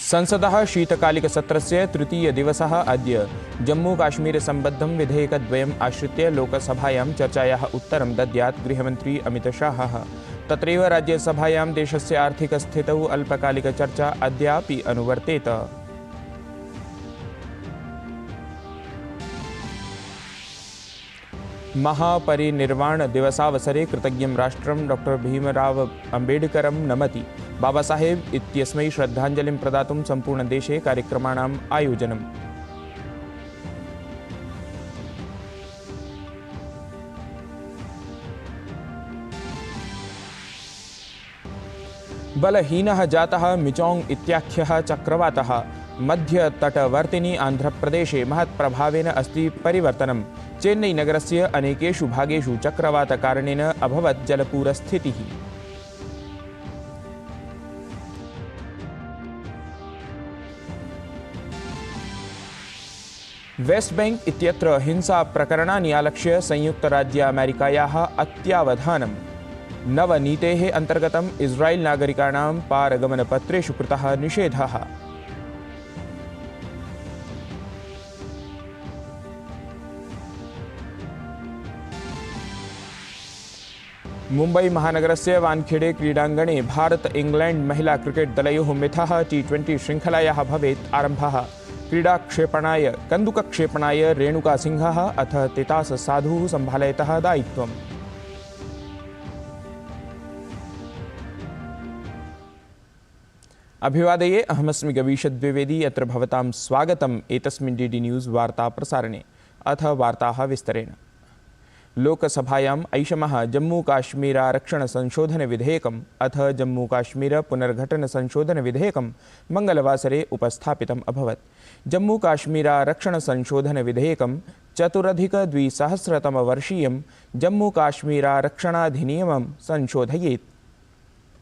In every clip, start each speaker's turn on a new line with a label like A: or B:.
A: संसदः शीतकालिकसत्रस्य तृतीयदिवसः अद्य जम्मूकाश्मीरसम्बद्धं विधेयकद्वयम् आश्रित्य लोकसभायां चर्चायाः उत्तरं दद्यात् गृहमन्त्री अमितशाहः। तत्रैव राज्यसभायां देशस्य आर्थिकस्थितौ अल्पकालिकचर्चा अद्यापि अनुवर्तेत। महापरिनिर्वाण दिवसावसरे कृतज्ञं राष्ट्रं डॉ भीमराव अम्बेडकरं नमति। बाबासाहेब इत्यस्मै श्रद्धाञ्जलिं प्रदातुं सम्पूर्णदेशे कार्यक्रमाणाम् आयोजनम्। बलहीनः जातः मिचोंग इत्याख्यः चक्रवातः मध्यतटवर्तिनि आन्ध्रप्रदेशे महत्प्रभावेन अस्ति परिवर्तनम्। चेन्नई नगरस्य अनेकेषु भागेषु चक्रवातकारणेन अभवत् जलपूरस्थितिः। वेस्ट बैंक इत्यत्र हिंसा प्रकरणानि आलक्ष्य संयुक्तराज्य अमेरिकायाः अत्यावधानम्। नवनीतेः अन्तर्गतम् इस्राएल नागरिकाणां पारगमनपत्रेषु कृतः निषेधः। मुम्बई महानगरस्य वानखेड़े क्रीडाङ्गणे भारत इंग्लैंड महिला क्रिकेट दलयोः मिथः T20 श्रृङ्खलायाः भवेत् आरम्भः। क्रीडाक्षेपणाय कन्दुकक्षेपणाय रेणुका सिंहः अथ तितास साधुः सम्भालयतः दायित्वम्। अभिवादये, अहमस्मि गवीश द्विवेदी। अत्र भवतां स्वागतम् एतस्मिन् DD न्यूज़ वार्ता प्रसारणे। अथ वार्ताः विस्तरेण। लोकसभायाम् ऐषमः जम्मूकाश्मीरारक्षणसंशोधनविधेयकम् अथ जम्मूकाश्मीरपुनर्घटनसंशोधनविधेयकं मङ्गलवासरे उपस्थापितम् अभवत्। जम्मूकाश्मीरारक्षणसंशोधनविधेयकं चतुरधिक-द्विसहस्रतमवर्षीयं जम्मूकाश्मीरारक्षणाधिनियमं संशोधयेत्।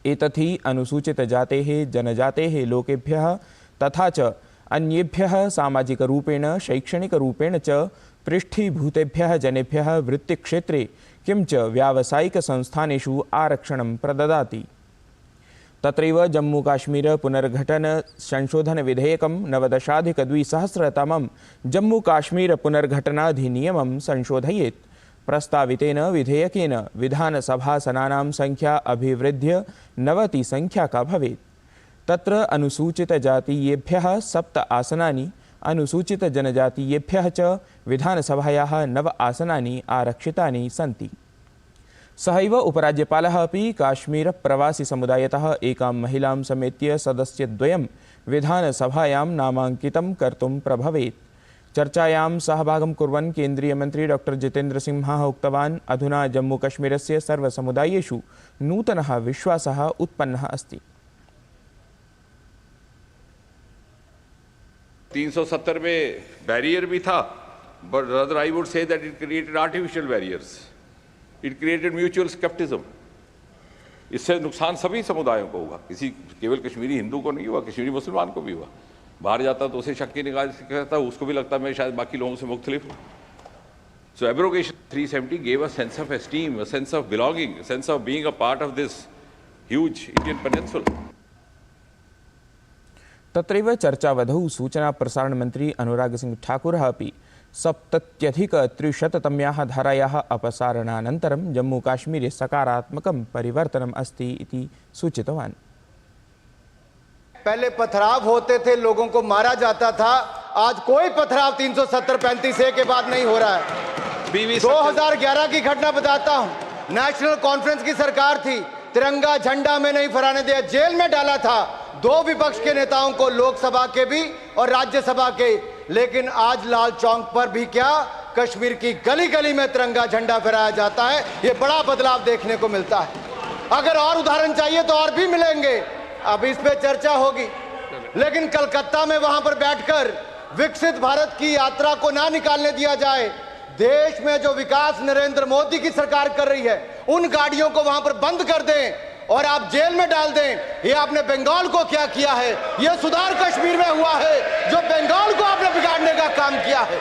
A: एतद्धि अनुसूचितजातेः जनजातेः लोकेभ्यः तथा च अन्येभ्यः सामाजिकरूपेण शैक्षणिकरूपेण च पृष्ठीभूतेभ्यः जनेभ्यः वृत्तिक्षेत्रे किं च व्यावसायिकसंस्थानेषु आरक्षणं प्रददाति। तत्रैव जम्मूकाश्मीरपुनर्घटनसंशोधनविधेयकं 19-द्विसहस्रतमं जम्मूकाश्मीरपुनर्घटनाधिनियमं संशोधयेत्। प्रस्तावितेन विधेयकेन विधानसभासनानां संख्या अभिवृद्ध्य 90 संख्याका भवेत्। तत्र अनुसूचितजातीयेभ्यः 7 आसनानि, अनुसूचितजनजातीयेभ्यः च विधानसभायाः 9 आसनानि आरक्षितानि सन्ति। सहैव उपराज्यपालः अपि काश्मीरप्रवासिसमुदायतः एकां महिलां समेत्य सदस्यद्वयं विधानसभायां नामाङ्कितं कर्तुं प्रभवेत्। चर्चायां सहभागं कुर्वन् केन्द्रीयमन्त्री डॉ जितेन्द्र सिंहः उक्तवान्, अधुना जम्मूकश्मीरस्य सर्वसमुदायेषु नूतनः विश्वासः उत्पन्नः अस्ति।
B: 370 में बैरियर भी था, but rather I would say that it created artificial barriers. It created mutual skepticism. इससे नुकसान सभी समुदायों को हुआ, किसी केवल कश्मीरी हिंदू को नहीं हुआ, कश्मीरी मुसलमान को भी हुआ। बाहर जाता तो उसे शक की निगाह से कहता, उसको भी लगता मैं शायद बाकी लोगों से मुख्तलिफ हूँ। So abrogation 370 gave a sense of esteem, a sense of belonging, a sense of being a part of this huge Indian peninsula.
A: तत्रैव चर्चावधौ सूचना प्रसारण मन्त्री अनुराग सिंह ठाकुरः अपि 77-300तम्याः धारायाः अपसारणानन्तरं जम्मूकाश्मीरे सकारात्मकं परिवर्तनम् अस्ति इति सूचितवान्।
C: पहले पथराव होते थे, लोगों को मारा जाता था, आज कोई पथराव 370-35 के बाद नहीं हो रहा है। 2011 की घटना बताता हूं। नेशनल कॉन्फ्रेंस की सरकार थी, तिरंगा झंडा में नहीं फहराने दिया, जेल में डाला था 2 विपक्ष के नेताओं को, लोकसभा के भी और राज्यसभा के। लेकिन आज लाल चौक पर भी क्या, कश्मीर की गली गली में तिरंगा झंडा फहराया जाता है। ये बड़ा बदलाव देखने को मिलता है। अगर और उदाहरण चाहिए तो और भी मिलेंगे, अब इस पे चर्चा होगी। लेकिन कलकत्ता में वहां पर बैठकर विकसित भारत की यात्रा को ना निकालने दिया जाए। देश में जो विकास नरेंद्र मोदी की सरकार कर रही है, उन गाड़ियों को वहां पर बंद कर दें और आप जेल में डाल दें। ये आपने बंगाल को क्या किया है, ये सुधार कश्मीर में हुआ है जो बंगाल को आपने बिगाड़ने का काम किया है।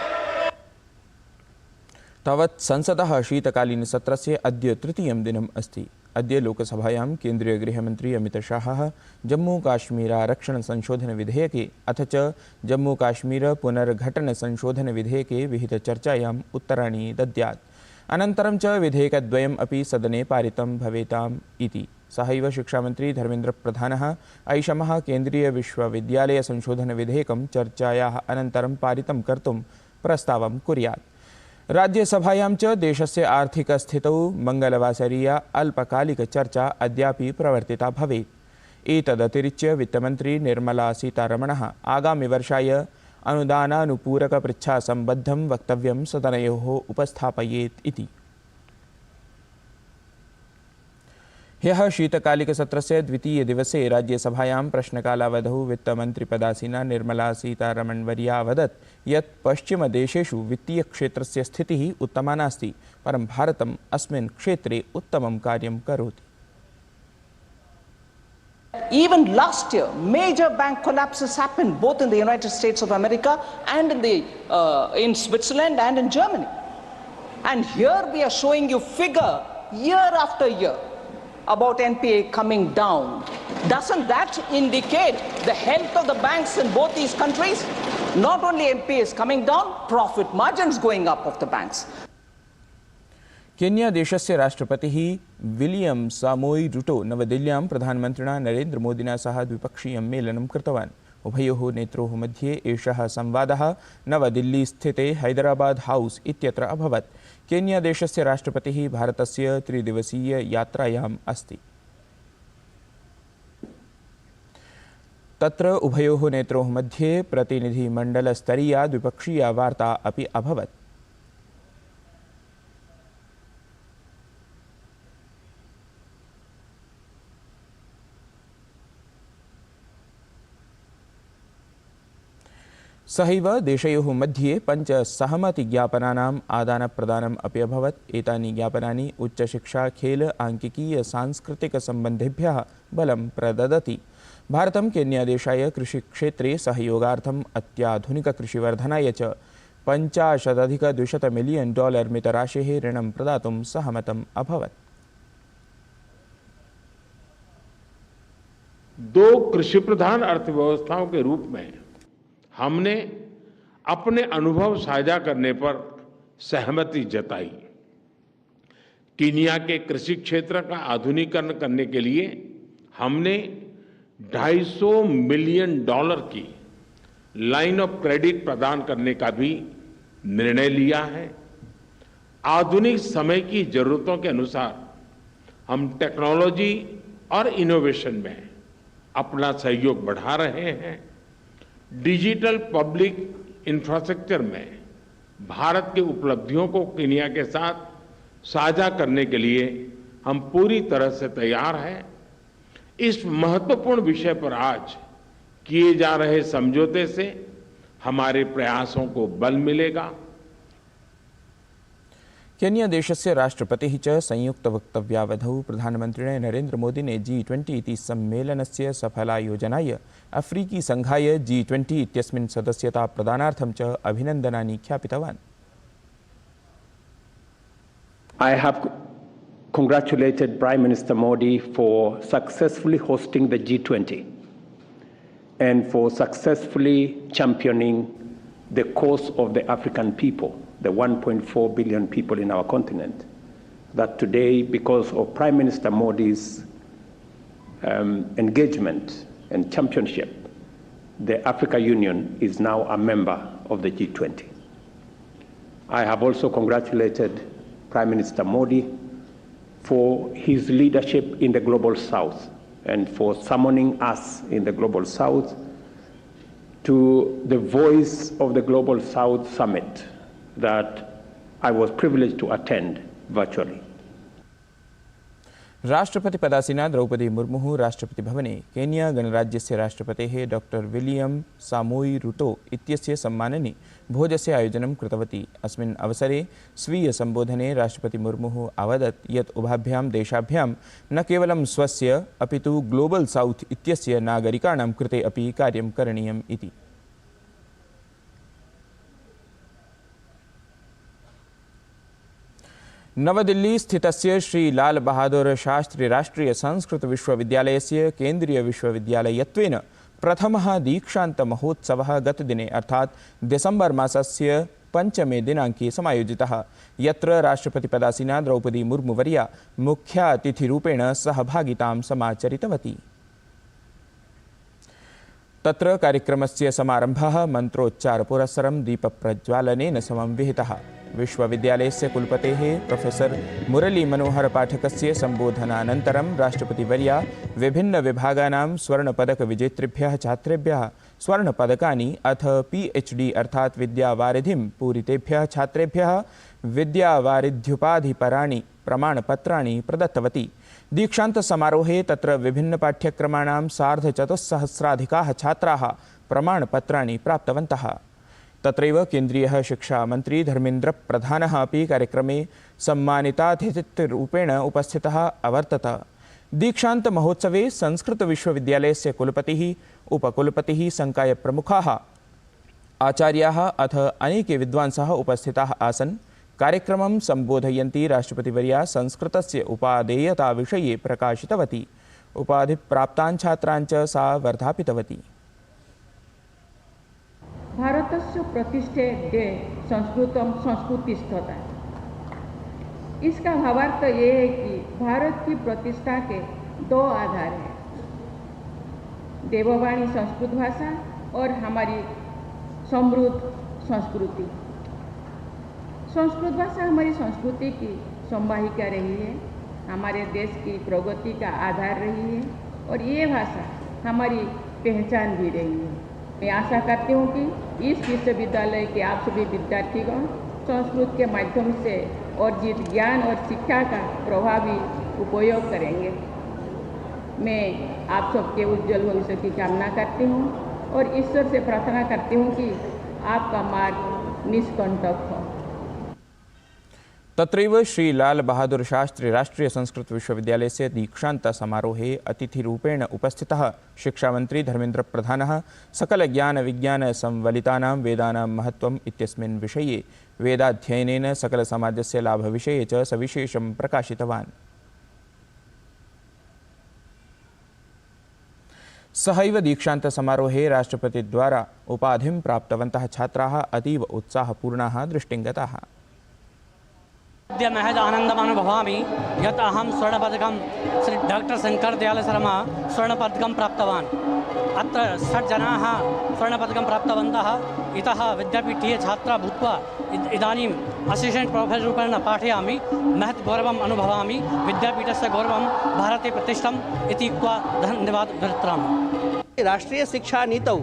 A: तावत् संसदः शीतकालीनसत्रस्य अद्य तृतीयं दिनम् अस्ति। अद्य लोकसभायां केन्द्रीय गृहमन्त्री अमितशाहः जम्मूकाश्मीरारक्षणसंशोधनविधेयके अथ च जम्मूकाश्मीर पुनर्घटनसंशोधनविधेयके विहितचर्चायाम् उत्तराणि दद्यात्। अनन्तरं च विधेयकद्वयम् अपि सदने पारितं भवेताम् इति। सहैव शिक्षामन्त्री धर्मेन्द्रप्रधानः ऐषमः केन्द्रीयविश्वविद्यालयसंशोधनविधेयकं चर्चायाः अनन्तरं पारितं कर्तुं प्रस्तावं कुर्यात्। राज्यसभायां च देशस्य आर्थिकस्थितौ मङ्गलवासरीया अल्पकालिकचर्चा अद्यापि प्रवर्तिता भवेत्। एतदतिरिच्य वित्तमन्त्री निर्मला सीतारमणः आगामिवर्षाय अनुदानानुपूरकपृच्छासम्बद्धं वक्तव्यं सदनयोः उपस्थापयेत् इति। ह्यः शीतकालिकसत्रस्य द्वितीयदिवसे राज्यसभायां प्रश्नकालावधौ वित्तमन्त्रिपदासीना निर्मला सीतारमणवर्या अवदत् यत् पश्चिमदेशेषु वित्तीयक्षेत्रस्य स्थितिः उत्तमा नास्ति, परं भारतम् अस्मिन् क्षेत्रे उत्तमं कार्यं करोति।
D: Even last year, major bank collapses happened both in the United States of America and in Switzerland and in Germany. And here we are showing you figure year after year about NPA coming down. Doesn't that indicate the health of the banks in both these countries? Not only NPA is coming down, profit margins going up of the banks.
A: Kenya देशस्य राष्ट्रपतिः William Samoei Ruto नवदिल्ल्यां प्रधानमन्त्रिणा नरेन्द्रमोदिना सह द्विपक्षीयं मेलनं कृतवान्। उभयोः नेत्रोः मध्ये एषः संवादः नवदिल्लीस्थिते हैदराबाद हाउस इत्यत्र अभवत्। केन्या देशस्य राष्ट्रपतिः भारतस्य त्रिदिवसीययात्रायाम् अस्ति। तत्र उभयोः नेत्रोः मध्ये प्रतिनिधिमण्डलस्तरीया द्विपक्षीया वार्ता अपि अभवत्। सहैव देशयोः मध्ये 5 सहमतिज्ञापनानाम् आदानप्रदानम् अपि अभवत्। एतानि ज्ञापनानि उच्चशिक्षा, खेल, आङ्किकीय, सांस्कृतिकसम्बन्धेभ्यः बलं प्रददति। भारतं केन्यादेशाय कृषिक्षेत्रे सहयोगार्थम् अत्याधुनिककृषिवर्धनाय च $50,200 मिलियन मितराशेः ऋणं प्रदातुं सहमतम् अभवत्।
E: 2 कृषि प्रधान अर्थव्यवस्थाओं के रूप में हमने अपने अनुभव साझा करने पर सहमति जताई। कीनिया के कृषि क्षेत्र का आधुनिकीकरण करने के लिए हमने $250 मिलियन की लाइन ऑफ क्रेडिट प्रदान करने का भी निर्णय लिया है। आधुनिक समय की जरूरतों के अनुसार हम टेक्नोलॉजी और इनोवेशन में अपना सहयोग बढ़ा रहे हैं। डिजिटल पब्लिक इंफ्रास्ट्रक्चर में भारत की उपलब्धियों को कीनिया के साथ साझा करने के लिए हम पूरी तरह से तैयार हैं। इस महत्वपूर्ण विषय पर आज किए जा रहे समझौते से हमारे प्रयासों को बल मिलेगा।
A: केन्या देशस्य राष्ट्रपतिः च संयुक्तवक्तव्यावधौ प्रधानमन्त्रिणे नरेन्द्रमोदिने G20 इति सम्मेलनस्य सफलायोजनाय अफ्रीकी संघाय G20 इत्यस्मिन् सदस्यता प्रदानार्थं च अभिनन्दनानि ज्ञापितवान्।
F: I have congratulated Prime Minister Modi for successfully hosting the G20 and for successfully championing the cause of the African people, the 1.4 billion people in our continent, that today, because of Prime Minister Modi's engagement and championship, the Africa Union is now a member of the G20. I have also congratulated Prime Minister Modi for his leadership in the Global South and for summoning us in the Global South to the Voice of the Global South Summit that I was privileged to attend virtually.
A: राष्ट्रपतिपदासीना द्रौपदी मुर्मुः राष्ट्रपतिभवने Kenya गणराज्यस्य राष्ट्रपतेः doctor William Samoei Ruto इत्यस्य सम्मानने भोजस्य आयोजनं कृतवती। अस्मिन् अवसरे स्वीयसम्बोधने राष्ट्रपति मुर्मुः अवदत् यत् उभाभ्यां देशाभ्यां न केवलं स्वस्य अपितु ग्लोबल साउथ इत्यस्य नागरिकाणां कृते अपि कार्यं करणीयम् इति। नवदिल्ली स्थितस्य श्री लाल बहादुर शास्त्री राष्ट्रीय संस्कृत विश्वविद्यालयस्य केन्द्रीय विश्वविद्यालयत्वेन प्रथमः दीक्षान्तमहोत्सवः गतदिने अर्थात् डिसेम्बर् मासस्य 5 दिनाङ्के समायोजितः, यत्र राष्ट्रपतिपदासीना द्रौपदी मुर्मुवर्या मुख्यातिथिरूपेण सहभागितां समाचरितवती। तत्र कार्यक्रमस्य समारम्भः मन्त्रोच्चारपुरस्सरं दीपप्रज्वालनेन समं विहितः। विश्वविद्यालयस्य कुलपतेः प्रोफेसर मुरली मनोहर पाठकस्य सम्बोधनानन्तरं राष्ट्रपतिवर्या विभिन्नविभागानां स्वर्णपदकविजेतृभ्यः छात्रेभ्यः स्वर्णपदकानि अथ PhD अर्थात् विद्यावारिधिं पूरितेभ्यः छात्रेभ्यः विद्यावारिध्युपाधिपराणि प्रमाणपत्राणि प्रदत्तवती। दीक्षान्तसमारोहे तत्र विभिन्नपाठ्यक्रमाणां 4,500 छात्राः प्रमाणपत्राणि प्राप्तवन्तः। तत्रैव केन्द्रीयः शिक्षामन्त्री धर्मेन्द्रप्रधानः अपि कार्यक्रमे सम्मानितातिथिरूपेण उपस्थितः अवर्तत। दीक्षान्तमहोत्सवे संस्कृतविश्वविद्यालयस्य कुलपतिः, उपकुलपतिः, संकायप्रमुखाः, आचार्याः अथ अनेके विद्वांसः उपस्थिताः आसन्। कार्यक्रमं सम्बोधयन्ती राष्ट्रपतिवर्या संस्कृतस्य उपादेयताविषये प्रकाशितवती। उपाधिप्राप्तान् छात्रान् च सा वर्धापितवती।
G: भारतस्य प्रतिष्ठे दे संस्कृतम संस्कृतिष्ठता। इसका भावार्थ ये है कि भारत की प्रतिष्ठा के 2 आधार हैं, देववाणी संस्कृत भाषा और हमारी समृद्ध संस्कृति। संस्कृत भाषा हमारी संस्कृति की संवाहिका रही है, हमारे देश की प्रगति का आधार रही है और ये भाषा हमारी पहचान भी रही है। मैं आशा करती हूँ कि इस विश्वविद्यालय के आप सभी विद्यार्थीगण संस्कृत के माध्यम से अर्जित ज्ञान और शिक्षा का प्रभावी उपयोग करेंगे। मैं आप सबके उज्जवल भविष्य की कामना करती हूँ और ईश्वर से प्रार्थना करती हूँ कि आपका मार्ग निष्कंटक हो।
A: तत्रैव श्री लाल बहादुर शास्त्री राष्ट्रीय संस्कृत विश्वविद्यालयस्य दीक्षान्तसमारोहे अतिथिरूपेण उपस्थितः शिक्षामन्त्री धर्मेन्द्रप्रधानः सकलज्ञानविज्ञानसंवलितानां वेदानां महत्त्वम् इत्यस्मिन् विषये वेदाध्ययनेन सकलसमाजस्य लाभविषये च सविशेषं प्रकाशितवान्। सहैव दीक्षान्तसमारोहे राष्ट्रपतिद्वारा उपाधिं प्राप्तवन्तः छात्राः अतीव उत्साहपूर्णाः दृष्टिङ्गताः।
H: अद्य महज आनन्दम् अनुभवामि यत् अहं स्वर्णपदकं श्री डॉक्टर शंकर दयाल शर्मा स्वर्णपदकं प्राप्तवान्। अत्र 6 जनाः स्वर्णपदकं प्राप्तवन्तः। इतः विद्यापीठीय छात्रा भूत्वा इदानीम् असिस्टेण्ट् प्रोफेसर् रूपेण पाठयामि। महत् गौरवम् अनुभवामि। विद्यापीठस्य गौरवं भारते प्रतिष्ठम् इति उक्त्वा धन्यवादं दत्तामि।
I: राष्ट्रीयशिक्षानीतौ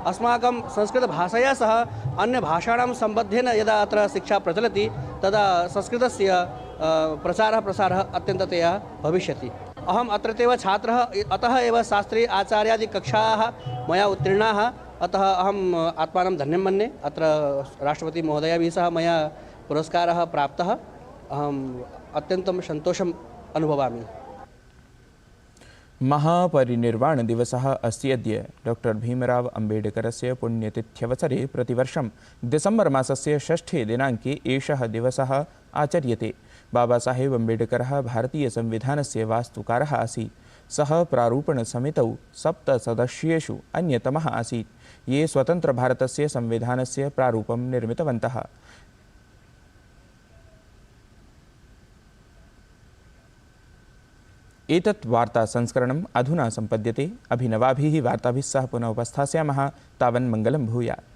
I: अस्माकं संस्कृतभाषया सह अन्यभाषाणां सम्बद्धेन यदा अत्र शिक्षा प्रचलति तदा संस्कृतस्य प्रचारः प्रसारः अत्यन्ततया भविष्यति। अहम् अत्रत्येव छात्रः, अतः एव शास्त्री आचार्यादि कक्षाः मया उत्तीर्णाः। अतः अहम् आत्मानं धन्यं मन्ये। अत्र राष्ट्रपति महोदयैः सह मया पुरस्कारः प्राप्तः। अहम् अत्यन्तं सन्तोषम् अनुभवामि।
A: महापरिनिर्वाण दिवसः अस्ति अद्य। डॉक्टर भीमराव अम्बेडकरस्य पुण्यतिथ्यवसरे प्रतिवर्षं डिसेम्बर् मासस्य 6 दिनाङ्के एषः दिवसः आचर्यते। बाबासाहेब अम्बेडकरः भारतीयसंविधानस्य वास्तुकारः आसीत्। सः प्रारूपणसमितौ 7 सदस्येषु अन्यतमः आसीत्, ये स्वतन्त्रभारतस्य संविधानस्य प्रारूपं निर्मितवन्तः। एतत् वार्ता संस्करणम् अधुना सम्पद्यते। अभिनवाभिः वार्ताभिः सह पुनः उपस्थास्यामः। तावन् मङ्गलं भूयात्।